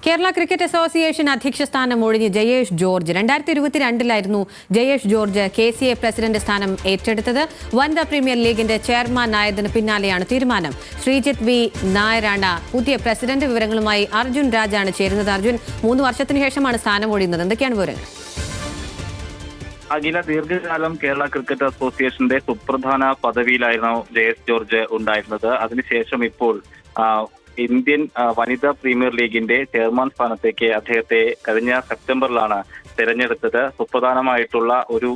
Kerala cricket association അധ്യക്ഷ സ്ഥാനം ഒഴിഞ്ഞ് Jayesh George 2022 Jayesh George KCA president സ്ഥാനം ഏറ്റെടുത്തത്. വനിതാ പ്രീമിയർ ലീഗിന്റെ ചെയർമാനായതിന് പിന്നാലെയാണ് തീരുമാനം. ശ്രീജിത്ത് വി നായരാണ് പുതിയ പ്രസിഡന്റ്. വിവരങ്ങളുമായി അർജുൻ രാജാണ് ചേരുന്നത്. അർജുൻ, 3 വർഷത്തിന് ശേഷമാണ് സ്ഥാനം ഒഴിയുന്നത്. എന്തൊക്കെയാണ് വിവരങ്ങൾ? അഖില, ദീർഘകാലം കേരള ക്രിക്കറ്റ് അസോസിയേഷന്റെ സുപ്രധാന പദവിയിലായിരുന്നു ജയേഷ് ജോർജ് ഉണ്ടായിരുന്നത്. അതിനുശേഷം ഇപ്പോൾ ഇന്ത്യൻ വനിതാ പ്രീമിയർ ലീഗിന്റെ ചെയർമാൻ സ്ഥാനത്തേക്ക് അദ്ദേഹത്തെ കഴിഞ്ഞ സെപ്റ്റംബറിലാണ് തെരഞ്ഞെടുത്തത്. സുപ്രധാനമായിട്ടുള്ള ഒരു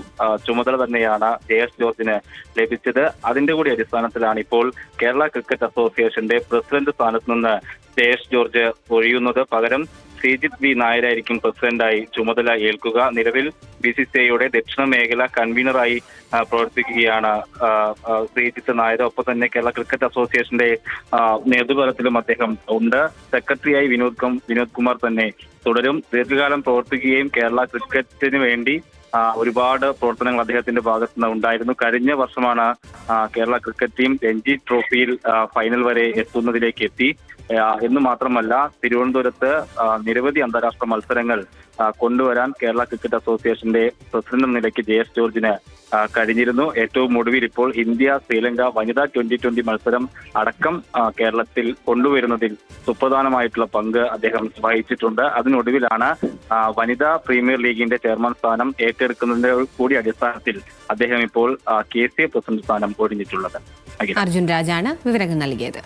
ചുമതല തന്നെയാണ് ജയേഷ് ജോർജിന് ലഭിച്ചത്. അതിന്റെ കൂടി അടിസ്ഥാനത്തിലാണ് ഇപ്പോൾ കേരള ക്രിക്കറ്റ് അസോസിയേഷന്റെ പ്രസിഡന്റ് സ്ഥാനത്ത് നിന്ന് ജയേഷ് ജോർജ് ഒഴിയുന്നത്. പകരം ശ്രീജിത്ത് വി നായരായിരിക്കും പ്രസിഡന്റായി ചുമതല ഏൽക്കുക. നിലവിൽ BCCIയുടെ ദക്ഷിണ മേഖല കൺവീനറായി പ്രവർത്തിക്കുകയാണ് ശ്രീജിത്ത് നായർ. ഒപ്പം തന്നെ കേരള ക്രിക്കറ്റ് അസോസിയേഷന്റെ നേതൃത്വത്തിലും അദ്ദേഹം ഉണ്ട്. സെക്രട്ടറിയായി വിനോദ് കുമാർ തന്നെ തുടരും. ദീർഘകാലം പ്രവർത്തിക്കുകയും കേരള ക്രിക്കറ്റിന് വേണ്ടി ഒരുപാട് പ്രവർത്തനങ്ങൾ അദ്ദേഹത്തിന്റെ ഭാഗത്തു നിന്ന് ഉണ്ടായിരുന്നു. കഴിഞ്ഞ വർഷമാണ് കേരള ക്രിക്കറ്റ് ടീം രഞ്ജി ട്രോഫിയിൽ ഫൈനൽ വരെ എത്തുന്നതിലേക്ക് എത്തി എന്ന് മാത്രമല്ല, തിരുവനന്തപുരത്ത് നിരവധി അന്താരാഷ്ട്ര മത്സരങ്ങൾ കൊണ്ടുവരാൻ കേരള ക്രിക്കറ്റ് അസോസിയേഷന്റെ പ്രസിഡന്റ് എന്ന നിലയ്ക്ക് ജയേഷ് ജോർജിന് കഴിഞ്ഞിരുന്നു. ഏറ്റവും ഒടുവിൽ ഇപ്പോൾ ഇന്ത്യ ശ്രീലങ്ക വനിതാ 2020 മത്സരം അടക്കം കേരളത്തിൽ കൊണ്ടുവരുന്നതിൽ സുപ്രധാനമായിട്ടുള്ള പങ്ക് അദ്ദേഹം വഹിച്ചിട്ടുണ്ട്. അതിനൊടുവിലാണ് വനിതാ പ്രീമിയർ ലീഗിന്റെ ചെയർമാൻ സ്ഥാനം ഏറ്റെടുക്കുന്നതിന്റെ കൂടി അടിസ്ഥാനത്തിൽ അദ്ദേഹം ഇപ്പോൾ KCA പ്രസിഡന്റ് സ്ഥാനം ഒഴിഞ്ഞിട്ടുള്ളത്. അർജുൻ രാജാണ് വിവരങ്ങൾ നൽകിയത്.